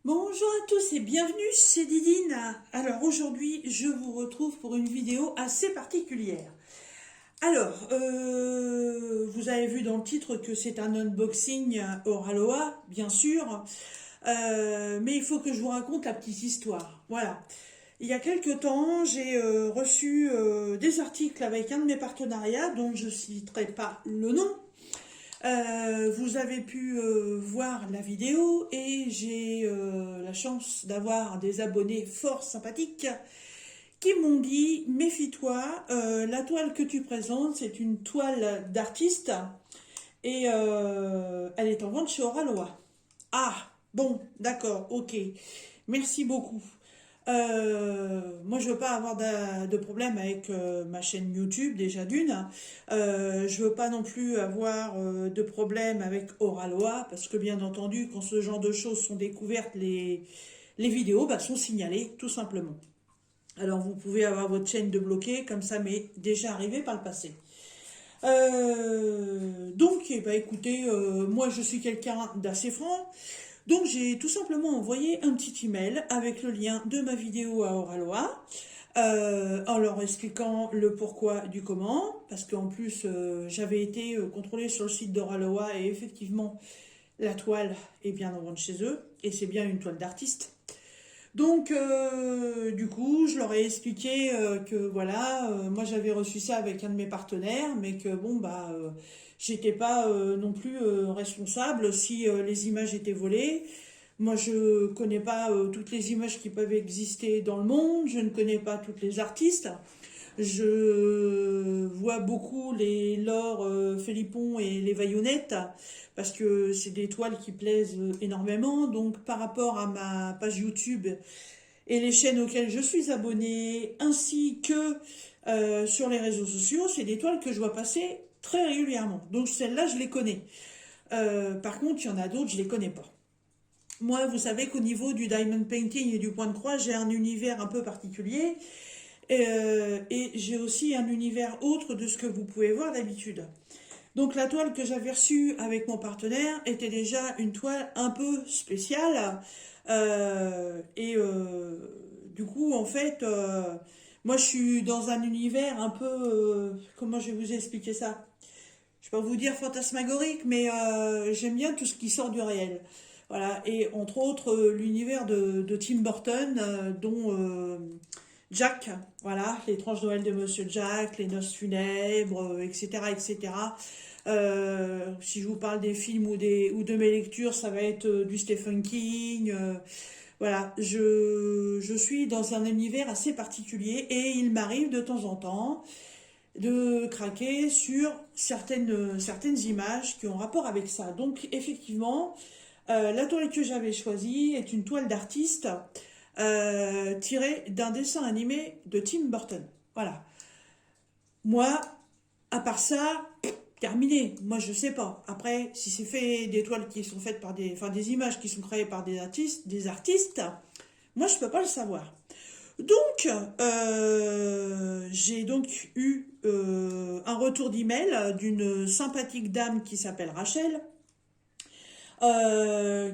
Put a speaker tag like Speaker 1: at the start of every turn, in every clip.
Speaker 1: Bonjour à tous et bienvenue chez Didine. Alors aujourd'hui, je vous retrouve pour une vidéo assez particulière. Alors, vous avez vu dans le titre que c'est un unboxing Oraloa, bien sûr, mais il faut que je vous raconte la petite histoire. Voilà. Il y a quelque temps, j'ai reçu des articles avec un de mes partenariats, dont je ne citerai pas le nom. Vous avez pu voir la vidéo et j'ai la chance d'avoir des abonnés fort sympathiques qui m'ont dit méfie-toi, la toile que tu présentes c'est une toile d'artiste et elle est en vente chez Oraloa. Ah, bon, d'accord, ok, merci beaucoup. Moi, je veux pas avoir de problème avec ma chaîne YouTube, déjà d'une. Je veux pas non plus avoir de problème avec Oraloa, parce que bien entendu, quand ce genre de choses sont découvertes, les vidéos sont signalées, tout simplement. Alors, vous pouvez avoir votre chaîne de bloquée, comme ça m'est déjà arrivé par le passé. Donc, eh ben, écoutez, moi, je suis quelqu'un d'assez franc. Donc j'ai tout simplement envoyé un petit email avec le lien de ma vidéo à Oraloa, en leur expliquant le pourquoi du comment, parce qu'en plus j'avais été contrôlée sur le site d'Oraloa et effectivement la toile est bien en vente chez eux, et c'est bien une toile d'artiste. Donc du coup je leur ai expliqué que voilà, moi j'avais reçu ça avec un de mes partenaires, mais que bon j'étais pas non plus responsable si les images étaient volées. Moi, je connais pas toutes les images qui peuvent exister dans le monde, je ne connais pas toutes les artistes. Je vois beaucoup les Laure Philippon et les Vaillonnettes parce que c'est des toiles qui plaisent énormément. Donc, par rapport à ma page YouTube et les chaînes auxquelles je suis abonnée, ainsi que sur les réseaux sociaux, c'est des toiles que je vois passer très régulièrement. Donc, celles-là, je les connais. Par contre, il y en a d'autres, je les connais pas. Moi, vous savez qu'au niveau du diamond painting et du point de croix, j'ai un univers un peu particulier. Et j'ai aussi un univers autre de ce que vous pouvez voir d'habitude. Donc la toile que j'avais reçue avec mon partenaire était déjà une toile un peu spéciale. Du coup, en fait, moi je suis dans un univers un peu... comment je vais vous expliquer ça? Je ne vais pas vous dire fantasmagorique, mais j'aime bien tout ce qui sort du réel. Voilà, et entre autres l'univers de Tim Burton, dont Jack, voilà, l'étrange Noël de Monsieur Jack, les noces funèbres, etc., etc. Si je vous parle des films ou de mes lectures, ça va être du Stephen King. Voilà, je suis dans un univers assez particulier et il m'arrive de temps en temps de craquer sur certaines images qui ont rapport avec ça. Donc effectivement, la toile que j'avais choisie est une toile d'artiste tirée d'un dessin animé de Tim Burton. Voilà. Moi, à part ça, terminé. Moi, je sais pas. Après, si c'est fait des toiles qui sont faites par des images qui sont créées par des artistes, moi, je peux pas le savoir. Donc, j'ai donc eu un retour d'email d'une sympathique dame qui s'appelle Rachel,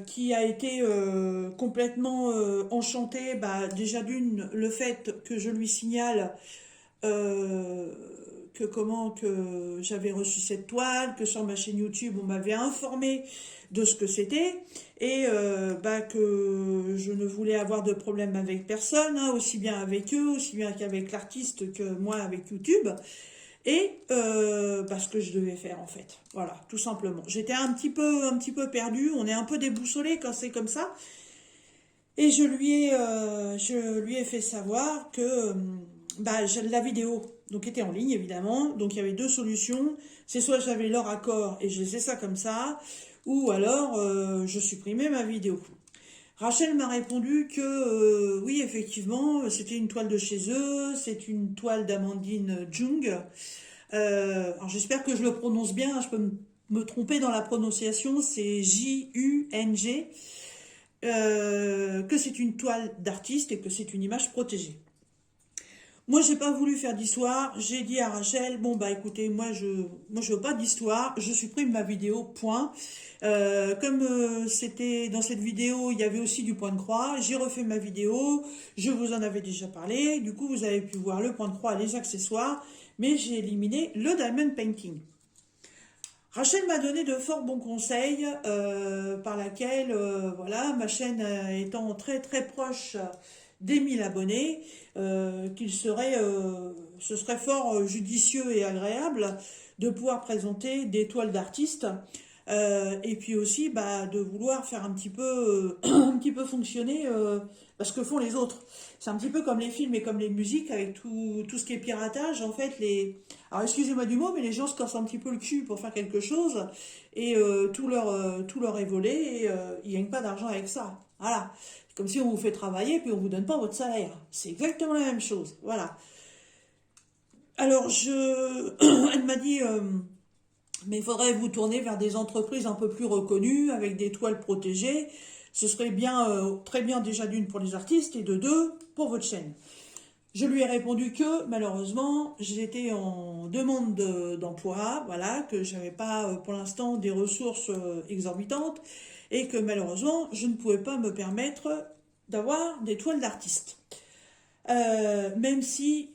Speaker 1: qui a été complètement enchantée, déjà d'une, le fait que je lui signale euh, que j'avais reçu cette toile, que sur ma chaîne YouTube on m'avait informé de ce que c'était et que je ne voulais avoir de problème avec personne, hein, aussi bien avec eux, aussi bien qu'avec l'artiste que moi avec YouTube et ce que je devais faire en fait. Voilà, tout simplement. J'étais un petit peu perdue, on est un peu déboussolé quand c'est comme ça. Et je lui ai fait savoir que la vidéo donc était en ligne évidemment. Donc il y avait deux solutions. C'est soit j'avais leur accord et je laissais ça comme ça, ou alors je supprimais ma vidéo. Rachel m'a répondu que oui effectivement c'était une toile de chez eux, c'est une toile d'Amandine Jung. Alors j'espère que je le prononce bien, je peux me tromper dans la prononciation, c'est Jung, que c'est une toile d'artiste et que c'est une image protégée. Moi, j'ai pas voulu faire d'histoire. J'ai dit à Rachel, bon bah écoutez, moi je veux pas d'histoire. Je supprime ma vidéo. Point. Comme c'était dans cette vidéo, il y avait aussi du point de croix. J'ai refait ma vidéo. Je vous en avais déjà parlé. Du coup, vous avez pu voir le point de croix, les accessoires. Mais j'ai éliminé le diamond painting. Rachel m'a donné de fort bons conseils par laquelle, voilà, ma chaîne étant très très proche des 1000 abonnés, ce serait fort judicieux et agréable de pouvoir présenter des toiles d'artistes et puis aussi bah, de vouloir faire un petit peu, un petit peu fonctionner ce que font les autres. C'est un petit peu comme les films et comme les musiques avec tout ce qui est piratage. En fait, alors excusez-moi du mot, mais les gens se cassent un petit peu le cul pour faire quelque chose et tout leur est volé et ils gagnent pas d'argent avec ça. Voilà. C'est comme si on vous fait travailler puis on vous donne pas votre salaire. C'est exactement la même chose. Voilà. Alors, elle m'a dit, mais il faudrait vous tourner vers des entreprises un peu plus reconnues, avec des toiles protégées. Ce serait bien, très bien déjà d'une pour les artistes et de deux pour votre chaîne. Je lui ai répondu que malheureusement j'étais en demande d'emploi, voilà, que j'avais pas pour l'instant des ressources exorbitantes et que malheureusement je ne pouvais pas me permettre d'avoir des toiles d'artistes. Même si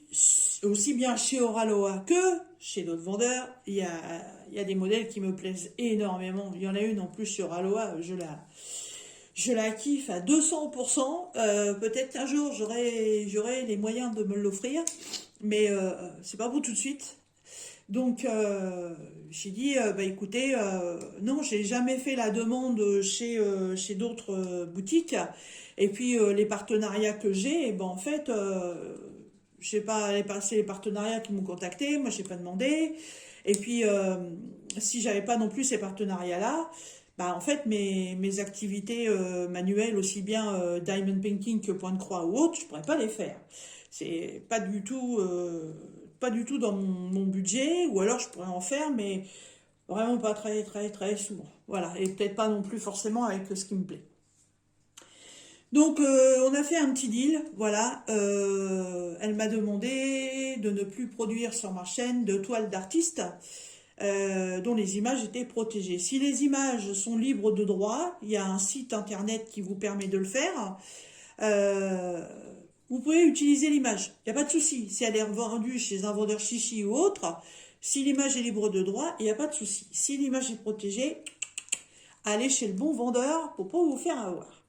Speaker 1: aussi bien chez Oraloa que chez d'autres vendeurs, il y a des modèles qui me plaisent énormément. Il y en a une en plus sur Oraloa, je la kiffe à 200%. Peut-être qu'un jour j'aurai les moyens de me l'offrir, mais c'est pas pour tout de suite. Donc j'ai dit bah écoutez non, j'ai jamais fait la demande chez d'autres boutiques et puis les partenariats que j'ai, et ben en fait je sais pas, c'est les partenariats qui m'ont contacté, moi j'ai pas demandé. Et puis si j'avais pas non plus ces partenariats là, bah en fait mes activités manuelles, aussi bien diamond painting que point de croix ou autre, je pourrais pas les faire. C'est pas du tout dans mon budget, ou alors je pourrais en faire, mais vraiment pas très très très souvent. Voilà, et peut-être pas non plus forcément avec ce qui me plaît. Donc on a fait un petit deal, voilà. Elle m'a demandé de ne plus produire sur ma chaîne de toiles d'artistes dont les images étaient protégées. Si les images sont libres de droit, il y a un site internet qui vous permet de le faire. Euh, Vous pouvez utiliser l'image, il n'y a pas de souci. Si elle est vendue chez un vendeur chichi ou autre, si l'image est libre de droit, il n'y a pas de souci. Si l'image est protégée, allez chez le bon vendeur pour pas vous faire avoir.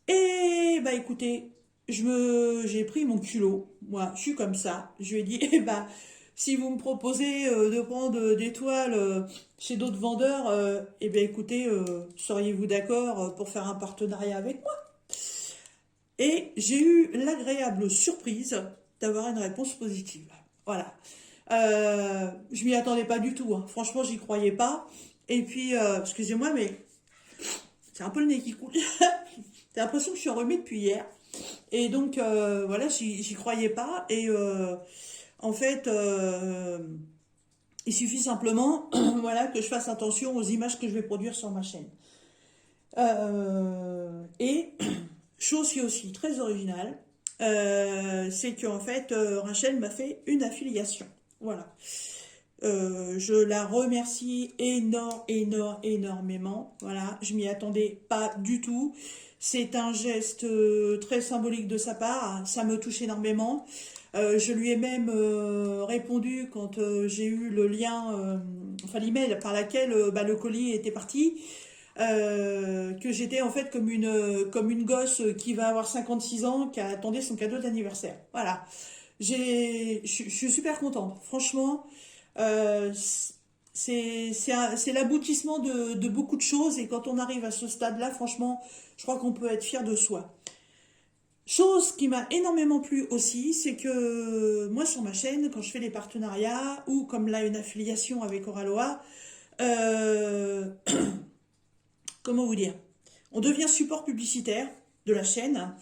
Speaker 1: Et bah écoutez, j'ai pris mon culot, moi je suis comme ça, je lui ai dit, eh bah si vous me proposez de prendre des toiles chez d'autres vendeurs, eh bien écoutez, seriez-vous d'accord pour faire un partenariat avec moi? Et j'ai eu l'agréable surprise d'avoir une réponse positive. Voilà. Je m'y attendais pas du tout, hein. Franchement, j'y croyais pas. Et puis, excusez-moi, mais c'est un peu le nez qui coule. J'ai l'impression que je suis enrhumée depuis hier. Et donc, voilà, j'y croyais pas. Et en fait, il suffit simplement voilà, que je fasse attention aux images que je vais produire sur ma chaîne. Et chose qui est aussi très originale, c'est qu'en fait, Rachel m'a fait une affiliation. Voilà. Je la remercie énormément. Voilà, je m'y attendais pas du tout. C'est un geste très symbolique de sa part. Ça me touche énormément. Je lui ai même répondu quand j'ai eu le lien, enfin l'email par laquelle bah, le colis était parti. Que j'étais en fait comme une gosse qui va avoir 56 ans, qui attendait son cadeau d'anniversaire. Voilà. Je suis super contente. Franchement, euh, c'est l'aboutissement de beaucoup de choses, et quand on arrive à ce stade-là, franchement, je crois qu'on peut être fier de soi. Chose qui m'a énormément plu aussi, c'est que moi sur ma chaîne, quand je fais des partenariats ou comme là une affiliation avec Oraloa, euh, comment vous dire, on devient support publicitaire de la chaîne.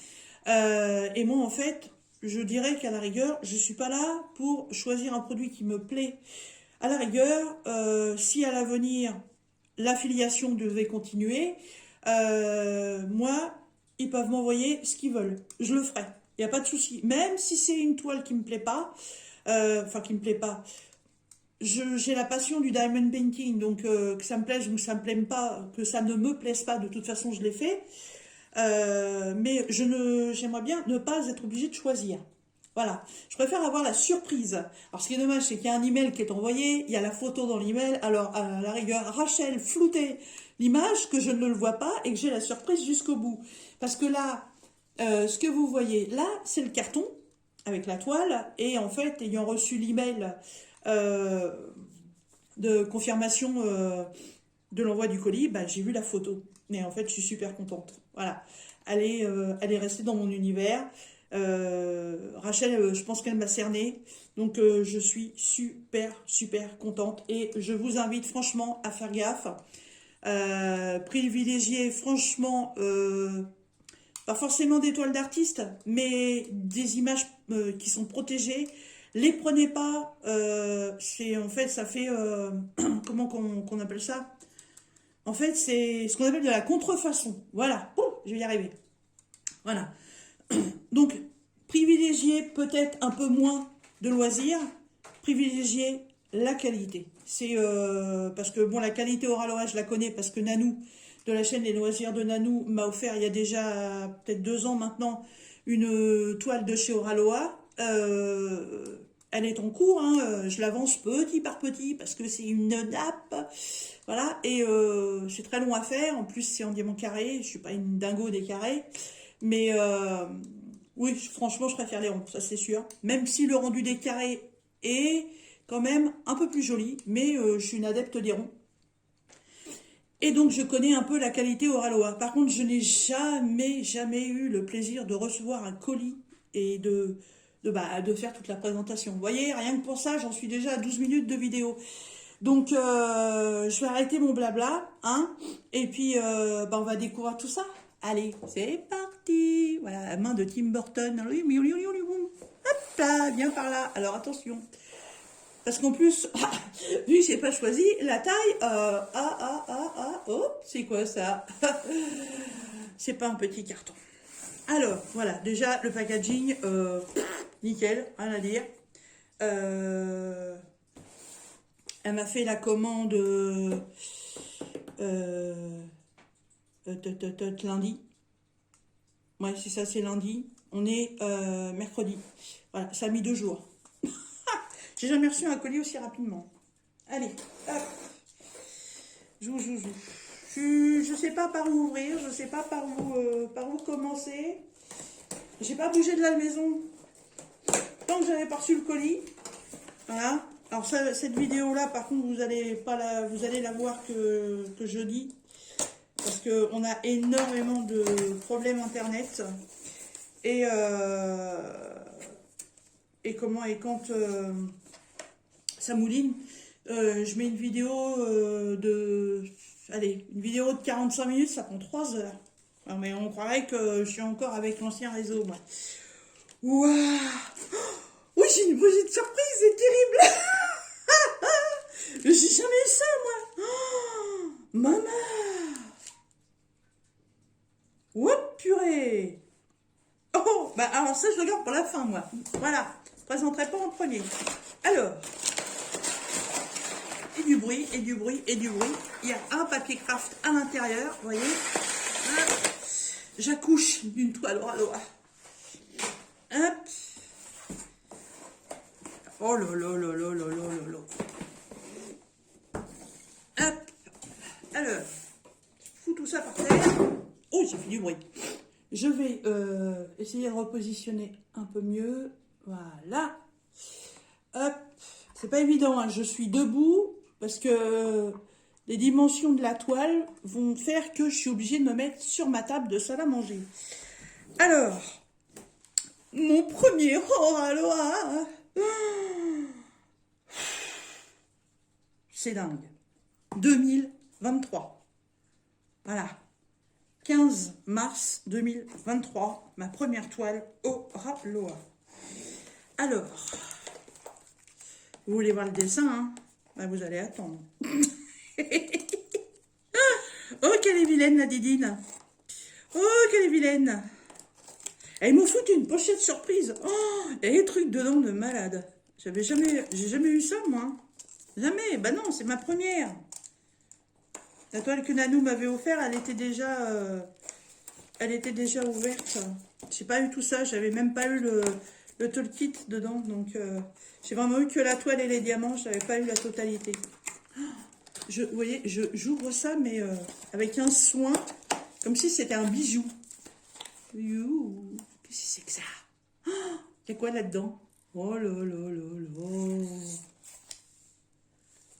Speaker 1: Et moi, en fait, je dirais qu'à la rigueur, je suis pas là pour choisir un produit qui me plaît. À la rigueur, si à l'avenir, l'affiliation devait continuer, moi, ils peuvent m'envoyer ce qu'ils veulent. Je le ferai. Il n'y a pas de souci. Même si c'est une toile qui me plaît pas, enfin qui me plaît pas, j'ai la passion du diamond painting, donc que ça me plaise ou que ça me plaise pas, que ça ne me plaise pas, de toute façon je l'ai fait. Mais j'aimerais bien ne pas être obligée de choisir. Voilà, je préfère avoir la surprise. Alors ce qui est dommage, c'est qu'il y a un email qui est envoyé, il y a la photo dans l'email, alors à la rigueur, Rachel floutait l'image, que je ne le vois pas et que j'ai la surprise jusqu'au bout. Parce que là, ce que vous voyez là, c'est le carton avec la toile, et en fait, ayant reçu l'email euh, de confirmation de l'envoi du colis, bah, j'ai vu la photo. Mais en fait, je suis super contente. Voilà, elle est restée dans mon univers. Rachel, je pense qu'elle m'a cerné, donc je suis super contente et je vous invite franchement à faire gaffe, privilégier franchement pas forcément des toiles d'artistes, mais des images qui sont protégées. Les prenez pas, c'est en fait ça fait comment qu'on appelle ça? En fait, c'est ce qu'on appelle de la contrefaçon. Voilà, je vais y arriver. Voilà. Donc, privilégier peut-être un peu moins de loisirs, privilégier la qualité. C'est parce que bon, la qualité Oraloa, je la connais parce que Nanou, de la chaîne Les Loisirs de Nanou, m'a offert il y a déjà peut-être 2 ans maintenant une toile de chez Oraloa. Elle est en cours, hein, je l'avance petit par petit parce que c'est une nappe, voilà, et c'est très long à faire. En plus, c'est en diamant carré, je suis pas une dingo des carrés, mais oui, franchement, je préfère les ronds, ça c'est sûr. Même si le rendu des carrés est quand même un peu plus joli, mais je suis une adepte des ronds. Et donc, je connais un peu la qualité Oraloa. Par contre, je n'ai jamais eu le plaisir de recevoir un colis et de faire toute la présentation. Vous voyez, rien que pour ça, j'en suis déjà à 12 minutes de vidéo. Donc, je vais arrêter mon blabla, hein, et puis, on va découvrir tout ça. Allez, c'est parti. Voilà, la main de Tim Burton. Hop là, viens par là. Alors, attention. Parce qu'en plus, vu que j'ai pas choisi la taille, oh, c'est quoi ça? C'est pas un petit carton. Alors, voilà, déjà, le packaging, nickel, rien à dire. Elle m'a fait la commande lundi. Ouais, c'est ça, c'est lundi. On est mercredi. Voilà, ça a mis 2 jours. J'ai jamais reçu un colis aussi rapidement. Allez, hop. Je sais pas par où ouvrir, je sais pas par où commencer. J'ai pas bougé de la maison tant que j'avais pas reçu le colis. Voilà. Alors cette vidéo là, par contre, vous allez la voir que jeudi, parce que on a énormément de problèmes internet et quand ça mouline, je mets une vidéo une vidéo de 45 minutes, ça prend 3 heures. Non, mais on croirait que je suis encore avec l'ancien réseau, moi. Waouh! Oui, j'ai une petite surprise, c'est terrible! J'ai jamais eu ça, moi! Oh, maman! Oups, purée! Oh, bah alors ça, je le garde pour la fin, moi. Voilà, je ne présenterai pas en premier. Alors, et du bruit. Il y a un papier craft à l'intérieur, vous voyez. J'accouche d'une toile Oraloa. Hop. Oh là là là là là là là là. Hop. Alors, je fous tout ça par terre. Oh, j'ai fait du bruit. Je vais essayer de repositionner un peu mieux. Voilà. Hop. C'est pas évident, hein. Je suis debout parce que les dimensions de la toile vont faire que je suis obligée de me mettre sur ma table de salle à manger. Alors, mon premier Oraloa. C'est dingue. 2023. Voilà. 15 mars 2023, ma première toile Oraloa. Alors, vous voulez voir le dessin, hein? Ben, vous allez attendre. Oh, qu'elle est vilaine, la Didine. Oh, qu'elle est vilaine. Et ils m'ont foutu une pochette surprise. Oh, il y a des trucs dedans de malade. J'ai jamais eu ça, moi. Jamais. Bah non, c'est ma première. La toile que Nanou m'avait offerte, elle était déjà ouverte. J'ai pas eu tout ça. J'avais même pas eu le toolkit dedans. Donc, j'ai vraiment eu que la toile et les diamants. J'avais pas eu la totalité. Vous voyez, j'ouvre ça, mais avec un soin, comme si c'était un bijou. Qu'est-ce que c'est que ça? Il y a quoi là-dedans? Oh là là là là.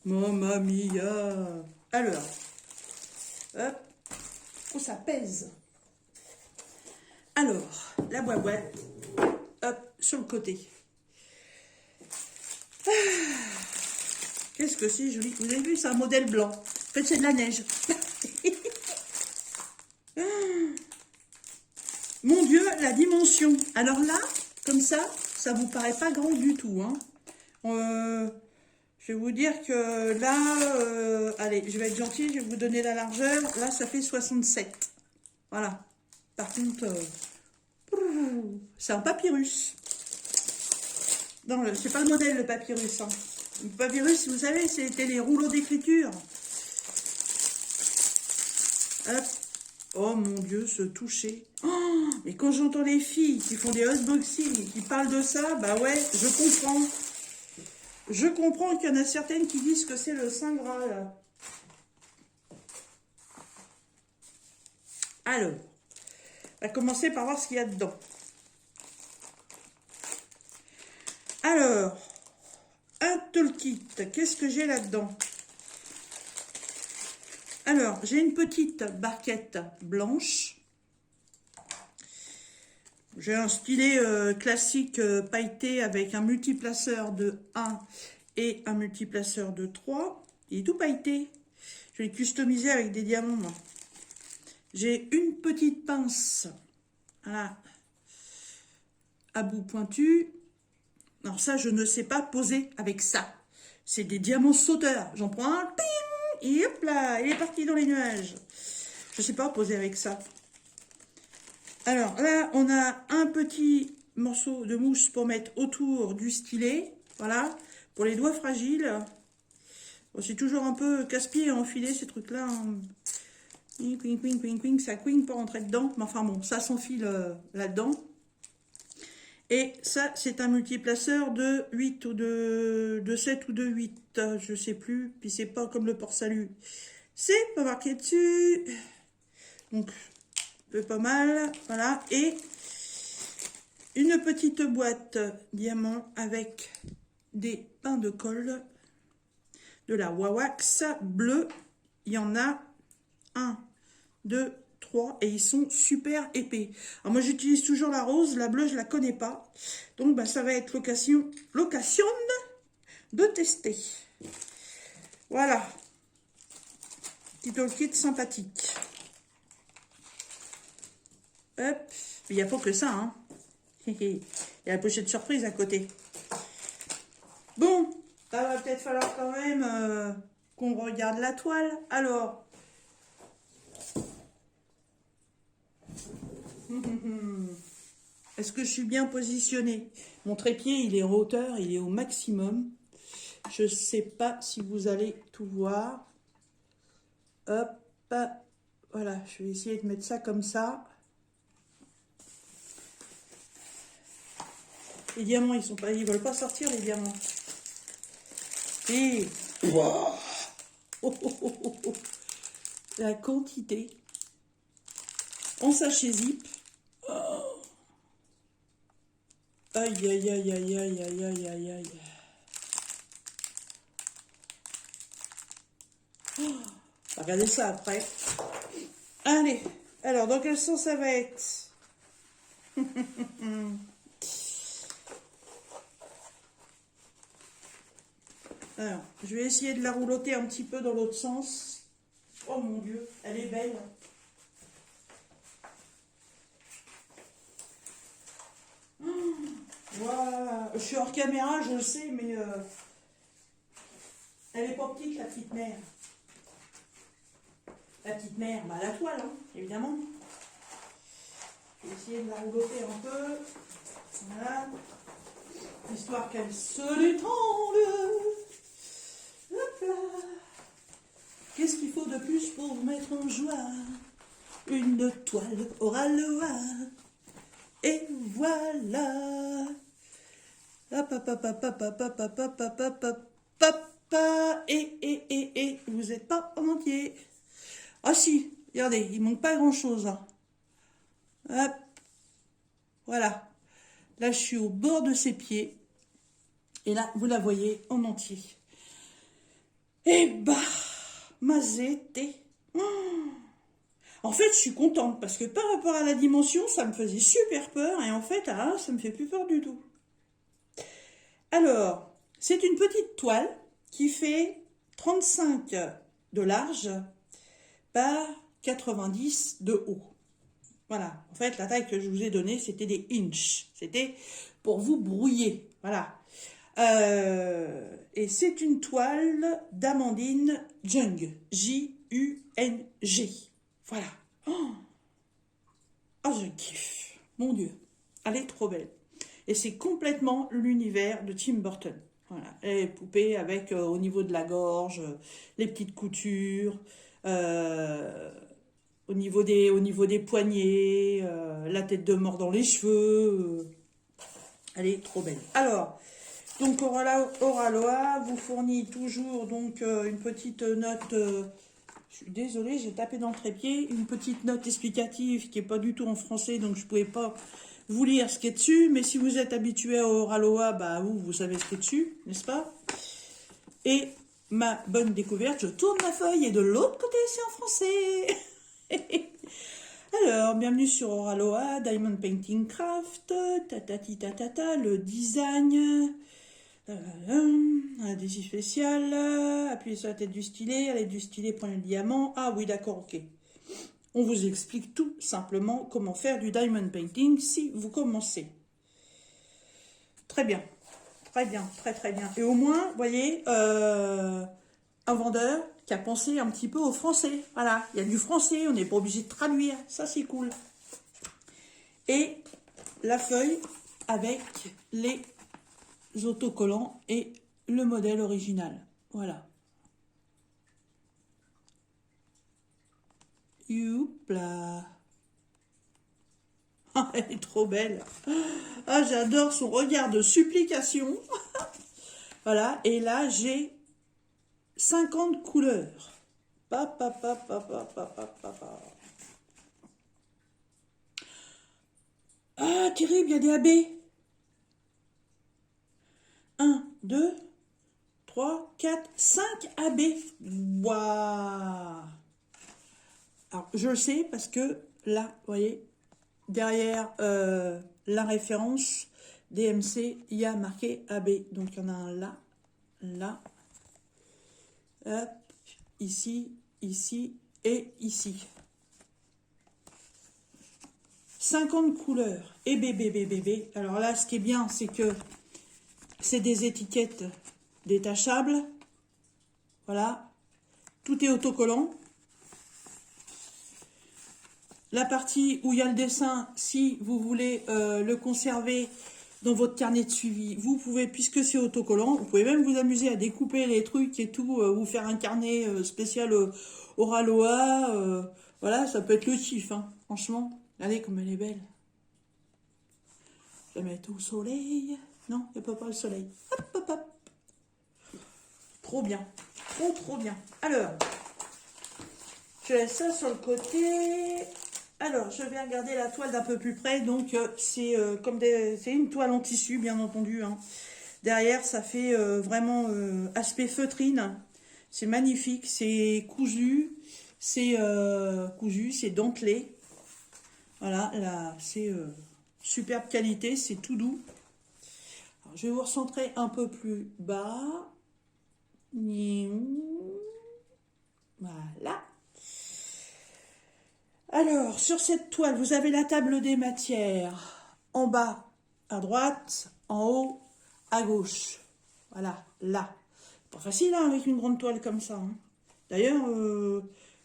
Speaker 1: Mamma mia. Alors, hop. Oh, ça pèse. Alors, la boîte, hop, sur le côté. Ah, qu'est-ce que c'est joli. Vous avez vu, c'est un modèle blanc. En fait, c'est de la neige. Mon Dieu, la dimension. Alors là, comme ça vous paraît pas grand du tout. Hein. Je vais vous dire que là, allez, je vais être gentille, je vais vous donner la largeur. Là, ça fait 67. Voilà. Par contre, c'est un papyrus. Non, c'est pas le modèle, le papyrus. Hein. Le papyrus, vous savez, c'était les rouleaux d'écriture. Hop. Oh mon Dieu, ce toucher. Oh, mais quand j'entends les filles qui font des unboxing, qui parlent de ça, bah ouais, je comprends. Je comprends qu'il y en a certaines qui disent que c'est le Saint Graal. Alors, on va commencer par voir ce qu'il y a dedans. Alors, un toolkit, qu'est-ce que j'ai là-dedans? Alors, j'ai une petite barquette blanche. J'ai un stylet classique pailleté avec un multiplaceur de 1 et un multiplaceur de 3. Il est tout pailleté. Je l'ai customisé avec des diamants. Moi. J'ai une petite pince voilà, à bout pointu. Alors ça, je ne sais pas poser avec ça. C'est des diamants sauteurs. J'en prends un, ting, et hop là, il est parti dans les nuages. Je ne sais pas poser avec ça. Alors là, on a un petit morceau de mousse pour mettre autour du stylet. Voilà, pour les doigts fragiles. Bon, c'est toujours un peu casse-pied à enfiler ces trucs-là. Hein. Ça quing pour rentrer dedans. Mais enfin bon, ça s'enfile là-dedans. Et ça, c'est un multiplaceur de 8 ou de 7 ou de 8. Je sais plus. Puis c'est pas comme le port-salut. C'est pas marqué dessus. Donc, pas mal, voilà, et une petite boîte diamant avec des pains de colle de la Wawax bleu. Il y en a 1, 2, 3 et ils sont super épais. Alors moi j'utilise toujours la rose, la bleue je la connais pas, donc bah, ça va être l'occasion de tester. Voilà, petit toolkit sympathique. Hop, il n'y a pas que ça, hein. Il y a la pochette surprise à côté. Bon, ça va peut-être falloir quand même qu'on regarde la toile. Alors, est-ce que je suis bien positionnée? Mon trépied, il est en hauteur, il est au maximum. Je ne sais pas si vous allez tout voir. Hop, voilà, je vais essayer de mettre ça comme ça. Les diamants, ils veulent pas sortir les diamants. Et wow. La quantité en sachet zip. Oh. Aïe aïe aïe aïe aïe aïe aïe aïe aïe. Oh. Regardez ça après. Allez, alors dans quel sens ça va être? Alors, je vais essayer de la rouloter un petit peu dans l'autre sens. Oh mon Dieu, elle est belle. Voilà, je suis hors caméra, je le sais, mais elle est pas petite, la petite mère. La petite mère, bah la toile, hein, évidemment. Je vais essayer de la rouloter un peu. Voilà. Histoire qu'elle se détende. Hop là. Qu'est-ce qu'il faut de plus pour vous mettre en joie? Une toile Oraloa. Et voilà. Hop, hop, hop, hop, hop, hop, hop, hop, hop, hop, hop, hop, hop. Et, vous n'êtes pas en entier. Ah si, regardez, il manque pas grand-chose. Hein. Hop. Voilà. Là, je suis au bord de ses pieds. Et là, vous la voyez en entier. Et bah, mazette. En fait, je suis contente parce que par rapport à la dimension, ça me faisait super peur. Et en fait, ah, ça me fait plus peur du tout. Alors, c'est une petite toile qui fait 35 de large par 90 de haut. Voilà, en fait, la taille que je vous ai donnée, c'était des inches. C'était pour vous brouiller. Voilà. Et c'est une toile d'Amandine Jung. J-U-N-G. Voilà. Oh, je kiffe. Mon Dieu. Elle est trop belle. Et c'est complètement l'univers de Tim Burton. Voilà. Les poupées avec au niveau de la gorge, les petites coutures, au niveau des poignets, la tête de mort dans les cheveux. Elle est trop belle. Alors, donc Oraloa vous fournit toujours donc une petite note. Je suis désolée, j'ai tapé dans le trépied. Une petite note explicative qui n'est pas du tout en français, donc je ne pouvais pas vous lire ce qui est dessus. Mais si vous êtes habitué à Oraloa, bah vous savez ce qui est dessus, n'est-ce pas? Et ma bonne découverte, je tourne ma feuille et de l'autre côté, c'est en français. Alors, bienvenue sur Oraloa, Diamond Painting Craft, tatati tatata, le design, adhésif spécial, appuyez sur la tête du stylet, à l'aide du stylet, prenez le diamant. Ah oui, d'accord, ok. On vous explique tout simplement comment faire du diamond painting si vous commencez. Très bien, très bien, très très bien. Et au moins, vous voyez, un vendeur qui a pensé un petit peu au français. Voilà, il y a du français, on n'est pas obligé de traduire. Ça, c'est cool. Et la feuille avec les autocollants et le modèle original. Voilà. Youpla. Ah, elle est trop belle. Ah, j'adore son regard de supplication. Voilà, et là, j'ai 50 couleurs. Ah, terrible, il y a des AB. 1, 2, 3, 4, 5 AB. Waouh. Alors, je le sais parce que là, vous voyez, derrière la référence DMC, il y a marqué AB. Donc, il y en a un là, là, hop, ici, ici et ici. 50 couleurs. Et bébé. Alors là, ce qui est bien, c'est que c'est des étiquettes détachables. Voilà. Tout est autocollant. La partie où il y a le dessin, si vous voulez le conserver dans votre carnet de suivi, vous pouvez, puisque c'est autocollant, vous pouvez même vous amuser à découper les trucs et tout, vous faire un carnet spécial Oraloa. Voilà, ça peut être le kiff, hein, franchement. Regardez comme elle est belle. Je vais la mettre au soleil. Non, il n'y a pas le soleil. Hop, hop, hop. Trop bien. Trop bien. Alors, je laisse ça sur le côté. Alors, je vais regarder la toile d'un peu plus près. Donc, c'est une toile en tissu, bien entendu. Hein. Derrière, ça fait vraiment aspect feutrine. C'est magnifique. C'est cousu. C'est dentelé. Voilà, là, c'est superbe qualité. C'est tout doux. Alors, je vais vous recentrer un peu plus bas. Voilà. Alors, sur cette toile, vous avez la table des matières en bas à droite, en haut à gauche. Voilà, là. Pas facile hein, avec une grande toile comme ça. Hein. D'ailleurs,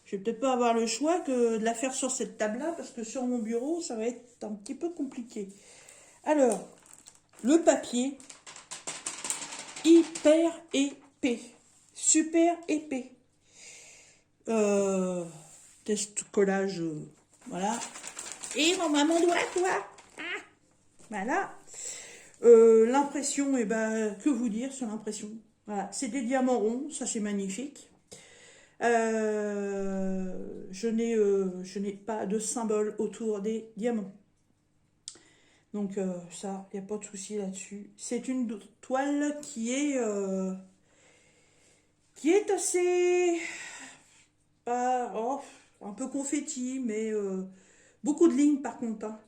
Speaker 1: Je vais peut-être pas avoir le choix que de la faire sur cette table-là, parce que sur mon bureau, ça va être un petit peu compliqué. Alors, le papier, hyper épais, super épais. Test collage, voilà. Et mon doigt, toi. Ah, voilà. L'impression, et ben, que vous dire sur l'impression. Voilà, c'est des diamants ronds, ça c'est magnifique. Je n'ai pas de symbole autour des diamants. Donc ça, il n'y a pas de souci là-dessus. C'est une toile qui est assez, un peu confetti, mais beaucoup de lignes par contre, hein.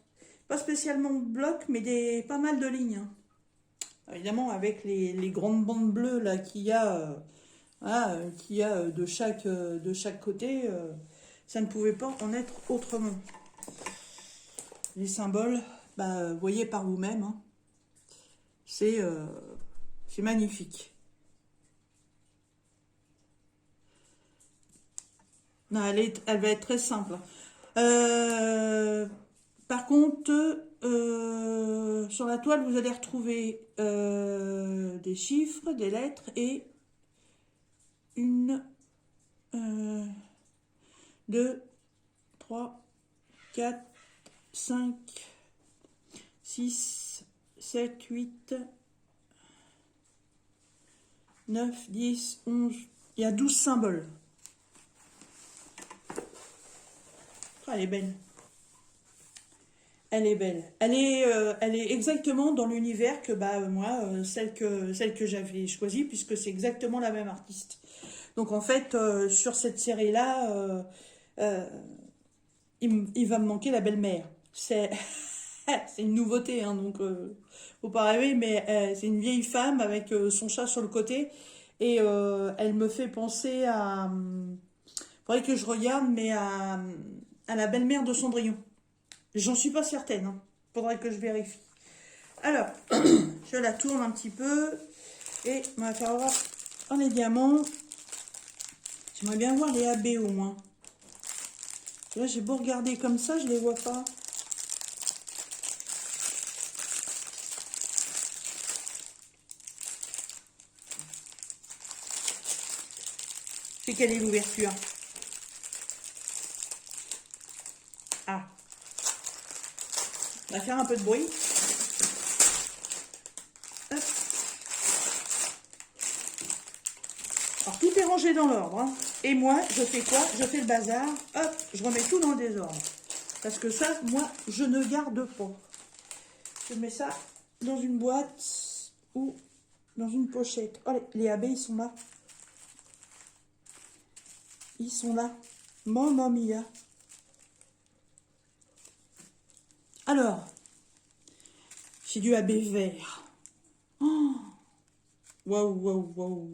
Speaker 1: Pas spécialement bloc, mais pas mal de lignes, hein. Évidemment, avec les grandes bandes bleues là qu'il y a, voilà, de chaque côté, ça ne pouvait pas en être autrement. Les symboles, bah, voyez par vous-même, hein. C'est magnifique. Non, elle va être très simple. Par contre, sur la toile, vous allez retrouver des chiffres, des lettres et une, 2, 3, 4, 5, 6, 7, 8, 9, 10, 11. Il y a 12 symboles. Ah, elle est belle. Elle est belle. Elle est exactement dans l'univers que moi, celle que j'avais choisie, puisque c'est exactement la même artiste. Donc en fait, sur cette série-là, il va me manquer la belle-mère. C'est c'est une nouveauté, hein, donc faut pas rêver, mais c'est une vieille femme avec son chat sur le côté, et elle me fait penser à... faudrait que je regarde, mais à la belle-mère de Cendrillon. J'en suis pas certaine, hein. Faudrait que je vérifie. Alors, je la tourne un petit peu et on va faire voir les diamants. J'aimerais bien voir les AB au moins. Là, j'ai beau regarder comme ça, je les vois pas. C'est quelle est l'ouverture? Ah, on va faire un peu de bruit. Hop. Alors, tout est rangé dans l'ordre, hein. Et moi, je fais quoi? Je fais le bazar. Hop, je remets tout dans le désordre. Parce que ça, moi, je ne garde pas. Je mets ça dans une boîte ou dans une pochette. Oh, les AB, ils sont là. Ils sont là. Mamma mia. Alors, j'ai du AB vert. Oh, waouh, waouh, waouh.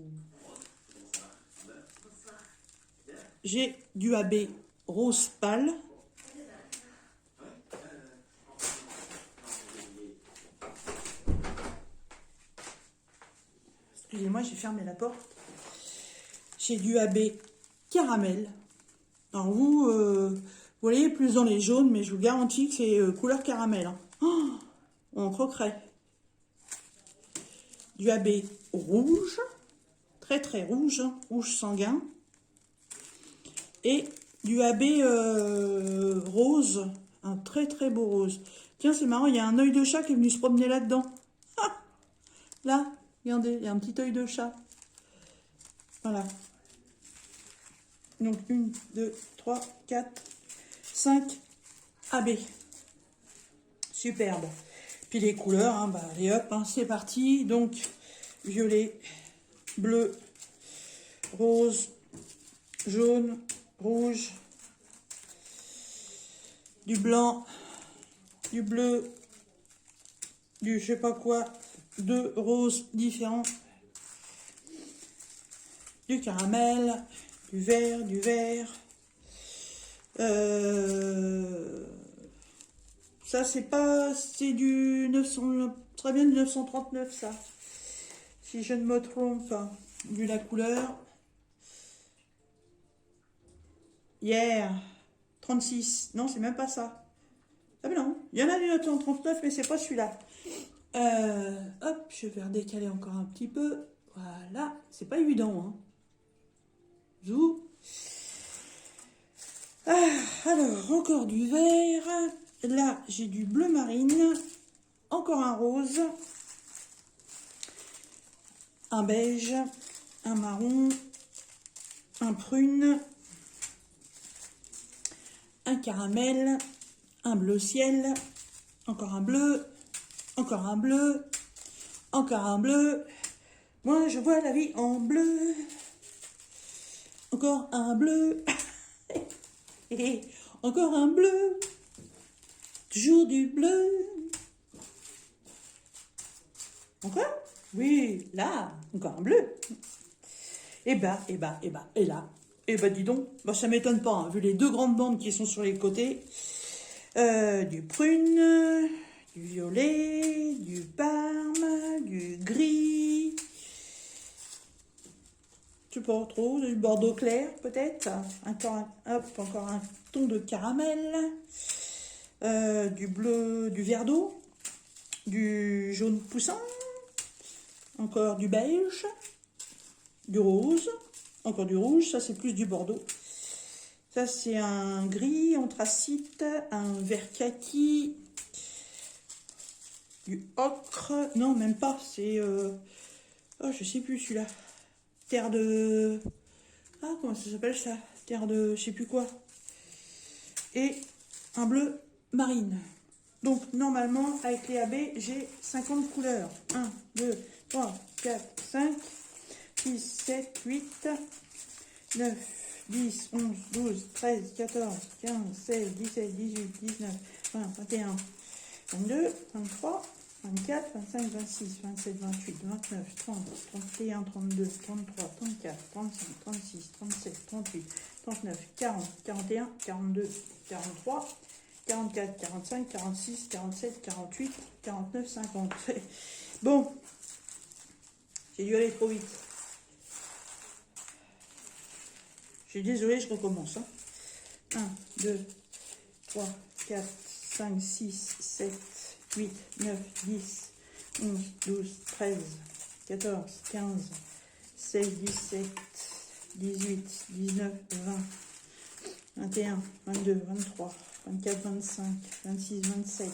Speaker 1: J'ai du AB rose pâle. Excusez-moi, j'ai fermé la porte. J'ai du AB caramel. Alors vous voyez plus dans les jaunes, mais je vous garantis que c'est couleur caramel, hein. Oh, on croquerait. Du AB rouge, très très rouge, hein, rouge sanguin. Et du AB rose, un très très beau rose. Tiens, c'est marrant, il y a un œil de chat qui est venu se promener là-dedans. Ah, là, regardez, il y a un petit œil de chat. Voilà. Donc 1, 2, 3, 4, 5 AB. Superbe. Puis les couleurs, hein, allez hop, hein, c'est parti. Donc violet, bleu, rose, jaune, rouge, du blanc, du bleu, du je sais pas quoi, deux roses différents, du caramel, du vert, du vert. Ça c'est du 900, très bien du 939 ça, si je ne me trompe, vu la couleur. hier, 36. Non, c'est même pas ça. Ah mais non, il y en a une autre en 39, mais c'est pas celui-là. Hop, je vais redécaler encore un petit peu. Voilà, c'est pas évident, hein. Zou. Ah, alors, encore du vert. Là, j'ai du bleu marine. Encore un rose. Un beige. Un marron. Un prune. Un caramel. Un bleu ciel. Encore un bleu. Encore un bleu. Encore un bleu. Moi, je vois la vie en bleu. Encore un bleu. Et encore un bleu. Toujours du bleu. Encore? Oui, là, encore un bleu. Et là. Et bah dis donc, bah, ça m'étonne pas, hein, vu les deux grandes bandes qui sont sur les côtés. Du prune, du violet, du parme, du gris. Je sais pas trop, du bordeaux clair peut-être. Encore un ton de caramel. Du bleu, du vert d'eau. Du jaune poussant. Encore du beige. Du rose. Encore du rouge, ça c'est plus du bordeaux. Ça c'est un gris anthracite, un vert kaki, du ocre, non même pas, c'est, oh je sais plus celui-là, terre de, ah comment ça s'appelle ça, terre de, je sais plus quoi, et un bleu marine. Donc normalement avec les AB j'ai 50 couleurs, 1, 2, 3, 4, 5, 6, 7, 8, 9, 10, 11, 12, 13, 14, 15, 16, 17, 18, 19, 20, 21, 22, 23, 24, 25, 26, 27, 28, 29, 30, 31, 32, 33, 34, 35, 36, 37, 38, 39, 40, 41, 42, 43, 44, 45, 46, 47, 48, 49, 50. Bon, j'ai dû aller trop vite. Je suis désolée, je recommence. 1, 2, 3, 4, 5, 6, 7, 8, 9, 10, 11, 12, 13, 14, 15, 16, 17, 18, 19, 20, 21, 22, 23, 24, 25, 26, 27,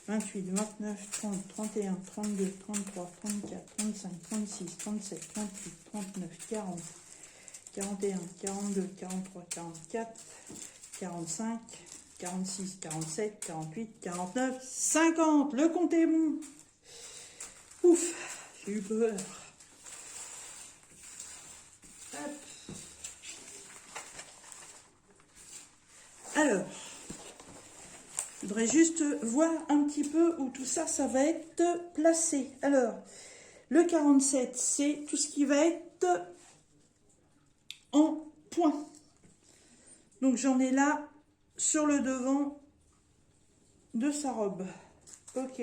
Speaker 1: 28, 29, 30, 31, 32, 33, 34, 35, 36, 37, 38, 39, 40, 41, 42, 43, 44, 45, 46, 47, 48, 49, 50. Le compte est bon. Ouf, j'ai eu peur. Hop. Alors, je voudrais juste voir un petit peu où tout ça, ça va être placé. Alors, le 47, c'est tout ce qui va être en point. Donc j'en ai là sur le devant de sa robe. Ok.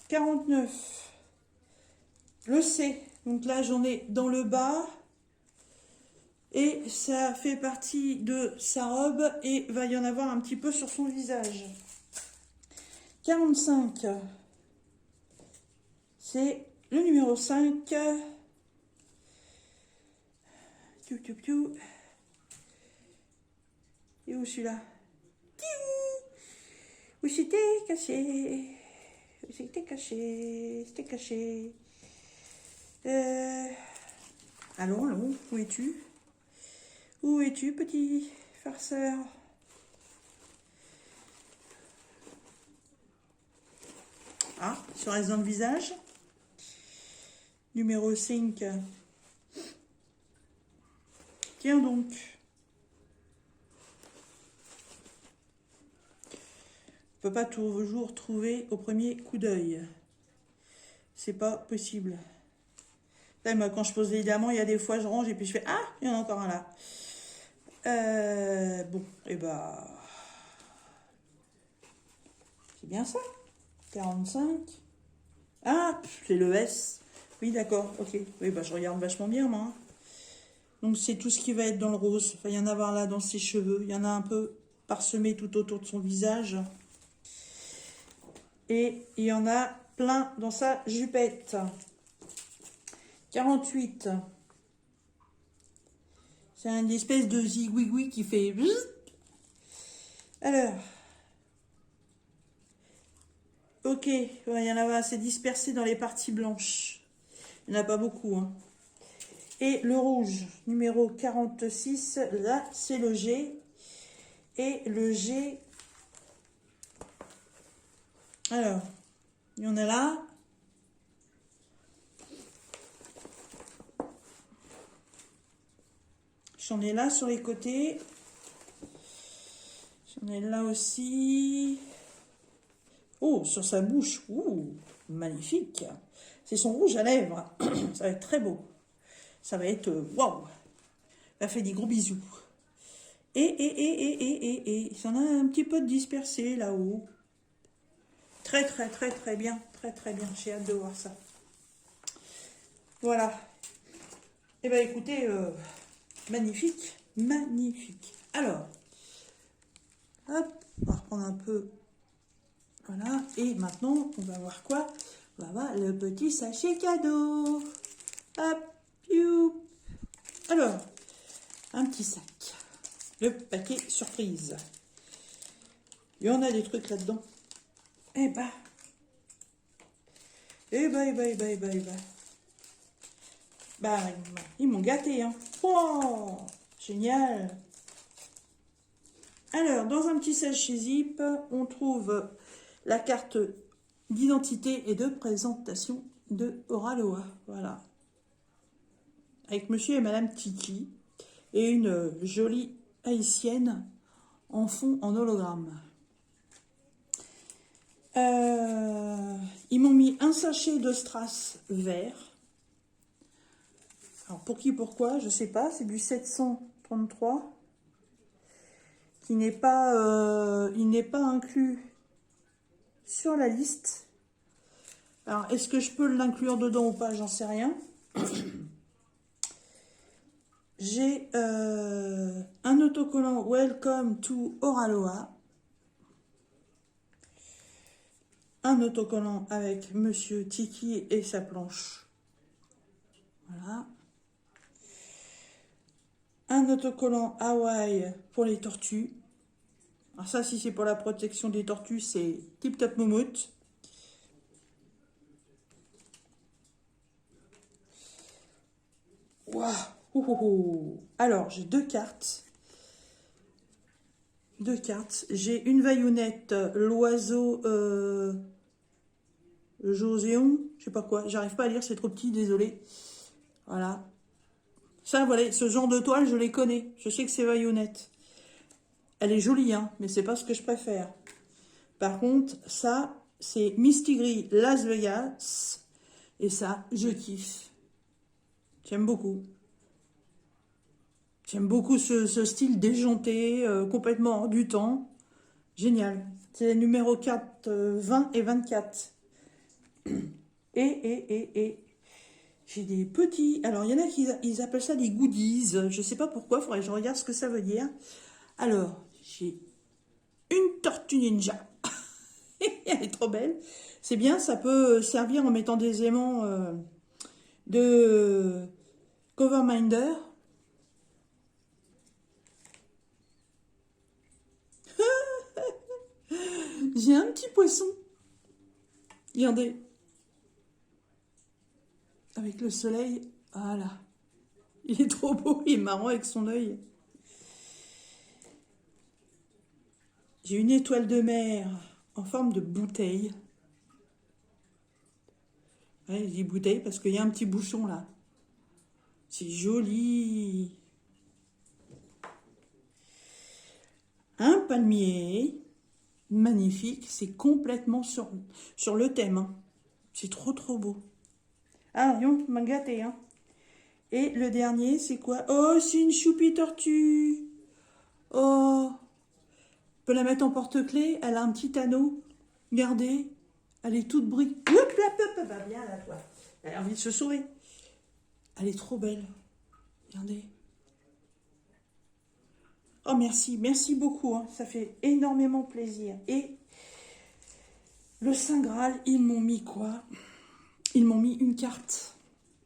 Speaker 1: 49. Le C. Donc là j'en ai dans le bas. Et ça fait partie de sa robe et va y en avoir un petit peu sur son visage. 45. C'est le numéro 5. Et où celui-là? Où c'était caché? Où c'était caché? C'était caché. Allons, où es-tu? Où es-tu, petit farceur? Ah, sur reste dans le visage. Numéro 5. Tiens donc. On ne peut pas toujours trouver au premier coup d'œil. C'est pas possible. Là, moi, quand je pose les diamants, il y a des fois je range et puis je fais ah, il y en a encore un là. Bon, et bah. C'est bien ça. 45. Ah, c'est le S. Oui, d'accord, ok. Oui, bah je regarde vachement bien, moi. Donc c'est tout ce qui va être dans le rose. Enfin, il y en a voir là dans ses cheveux. Il y en a un peu parsemé tout autour de son visage. Et il y en a plein dans sa jupette. 48. C'est une espèce de zigouigoui qui fait... Alors. Ok, ouais, il y en a assez dispersé dans les parties blanches. Il n'y en a pas beaucoup, hein. Et le rouge, numéro 46, là, c'est le G. Et le G... Alors, il y en a là. J'en ai là sur les côtés. J'en ai là aussi. Oh, sur sa bouche. Ouh, magnifique. C'est son rouge à lèvres. Ça va être très beau. Ça va être... Waouh. Ça fait des gros bisous. Et. Il y en a un petit peu dispersé là-haut. Très bien. Très bien. J'ai hâte de voir ça. Voilà. Eh bien, écoutez, magnifique. Alors, hop, on va reprendre un peu. Voilà. Et maintenant, on va voir quoi? On va voir le petit sachet cadeau. Hop, you. Alors, un petit sac. Le paquet surprise. Il y en a des trucs là-dedans. Eh ben. Bah, ils m'ont gâté, hein. Oh, génial. Alors, dans un petit sachet zip, on trouve la carte d'identité et de présentation de Oraloa. Voilà. Avec monsieur et madame Tiki. Et une jolie haïtienne en fond en hologramme. Ils m'ont mis un sachet de strass vert. Alors pour qui, pourquoi, je sais pas. C'est du 733 qui n'est pas, il n'est pas inclus sur la liste. Alors est-ce que je peux l'inclure dedans ou pas? J'en sais rien. J'ai un autocollant Welcome to Oraloa. Un autocollant avec Monsieur Tiki et sa planche. Voilà. Un autocollant Hawaï pour les tortues. Alors ça, si c'est pour la protection des tortues, c'est Tip Top Moumoute. Waouh! Alors, j'ai deux cartes. J'ai une vaillounette, l'oiseau Joséon, je sais pas quoi. J'arrive pas à lire, c'est trop petit, désolé. Voilà. Ça, voilà, ce genre de toile, je les connais. Je sais que c'est vaillounette. Elle est jolie, hein, mais c'est pas ce que je préfère. Par contre, ça, c'est Mistigris Las Vegas. Et ça, je kiffe. J'aime beaucoup. J'aime beaucoup ce style déjanté, complètement hors du temps. Génial. C'est les numéros 4, 20 et 24. Et j'ai des petits... Alors, il y en a qui ils appellent ça des goodies. Je ne sais pas pourquoi, il faudrait que je regarde ce que ça veut dire. Alors, j'ai une tortue ninja. Elle est trop belle. C'est bien, ça peut servir en mettant des aimants de Coverminder. J'ai un petit poisson. Regardez. Avec le soleil. Voilà. Il est trop beau, il est marrant avec son œil. J'ai une étoile de mer en forme de bouteille. Ouais, je dis bouteille parce qu'il y a un petit bouchon là. C'est joli. Un palmier. Magnifique. C'est complètement sur le thème. Hein. C'est trop beau. Ah, yon, m'a gâté. Hein. Et le dernier, c'est quoi? Oh, c'est une choupie tortue. Oh. On peut la mettre en porte-clés. Elle a un petit anneau. Regardez. Elle est toute brillante. Hop, elle va bien là, toi. Elle a envie de se sauver. Elle est trop belle. Regardez. Oh, merci, merci beaucoup, hein. Ça fait énormément plaisir. Et le Saint Graal, ils m'ont mis quoi? Ils m'ont mis une carte.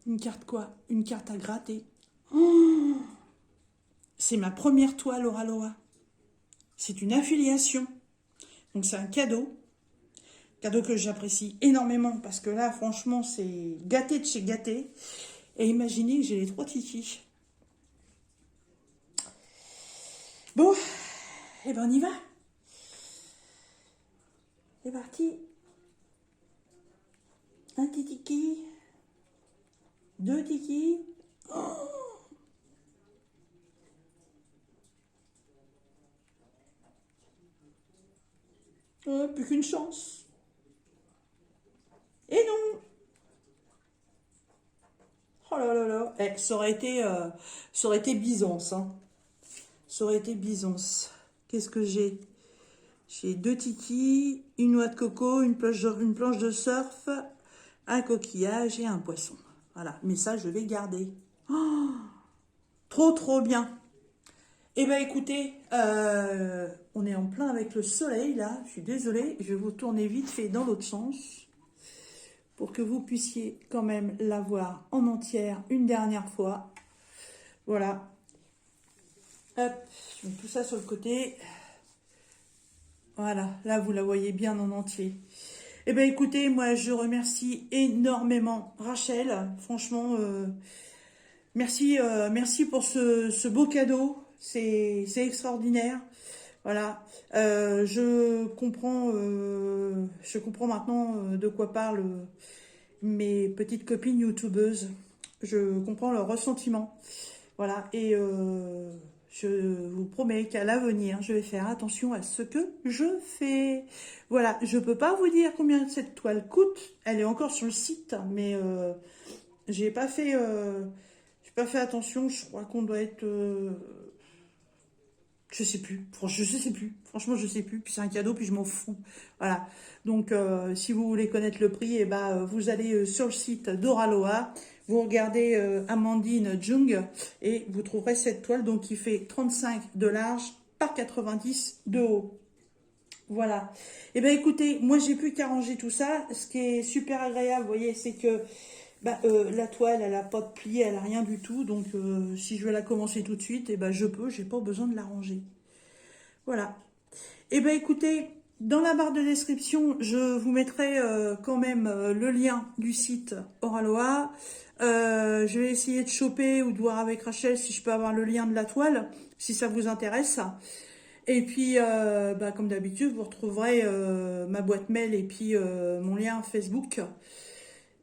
Speaker 1: Une carte quoi? Une carte à gratter. Oh, c'est ma première toile Oraloa. C'est une affiliation. Donc c'est un cadeau. Cadeau que j'apprécie énormément parce que là, franchement, c'est gâté de chez gâté. Et imaginez que j'ai les 3 tikis. Bon, et ben on y va. C'est parti. Un petit tiki. 2 tikis. Oh, plus qu'une chance. Et non. Oh là là là. Eh, ça aurait été Byzance, hein. Ça aurait été Byzance. Qu'est-ce que j'ai? J'ai 2 tikis, une noix de coco, une planche de surf, un coquillage et un poisson. Voilà, mais ça, je vais garder. Oh, trop, trop bien. Eh bien, écoutez, on est en plein avec le soleil, là. Je suis désolée, je vais vous tourner vite fait dans l'autre sens pour que vous puissiez quand même la voir en entière une dernière fois. Voilà. Hop, je mets tout ça sur le côté. Voilà, là, vous la voyez bien en entier. Eh bien, écoutez, moi, je remercie énormément Rachel. Franchement, merci, merci pour ce beau cadeau. C'est extraordinaire. Voilà. Je comprends maintenant de quoi parlent mes petites copines youtubeuses. Je comprends leur ressentiment. Voilà. Et je vous promets qu'à l'avenir, je vais faire attention à ce que je fais. Voilà, je peux pas vous dire combien cette toile coûte. Elle est encore sur le site, mais j'ai pas fait attention. Je crois qu'on doit être, je sais plus. Franchement, je sais plus. Franchement, je sais plus. Puis c'est un cadeau, puis je m'en fous. Voilà. Donc, si vous voulez connaître le prix, eh ben, vous allez sur le site d'Oraloa. Vous regardez Amandine Jung et vous trouverez cette toile donc qui fait 35 de large par 90 de haut. Voilà. Et bien écoutez, moi j'ai plus qu'à ranger tout ça. Ce qui est super agréable, vous voyez, c'est que la toile, elle n'a pas de pli, elle n'a rien du tout. Donc si je veux la commencer tout de suite, et ben je peux, j'ai pas besoin de la ranger. Voilà. Et bien écoutez, dans la barre de description, je vous mettrai quand même le lien du site Oraloa. Je vais essayer de choper ou de voir avec Rachel si je peux avoir le lien de la toile, si ça vous intéresse. Et puis, comme d'habitude, vous retrouverez ma boîte mail et puis mon lien Facebook.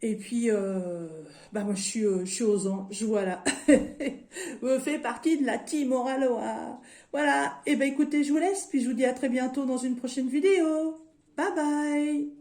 Speaker 1: Et puis, moi, je suis aux anges, voilà. Je fais partie de la team Oraloa. Voilà. Et écoutez, je vous laisse, puis je vous dis à très bientôt dans une prochaine vidéo. Bye bye.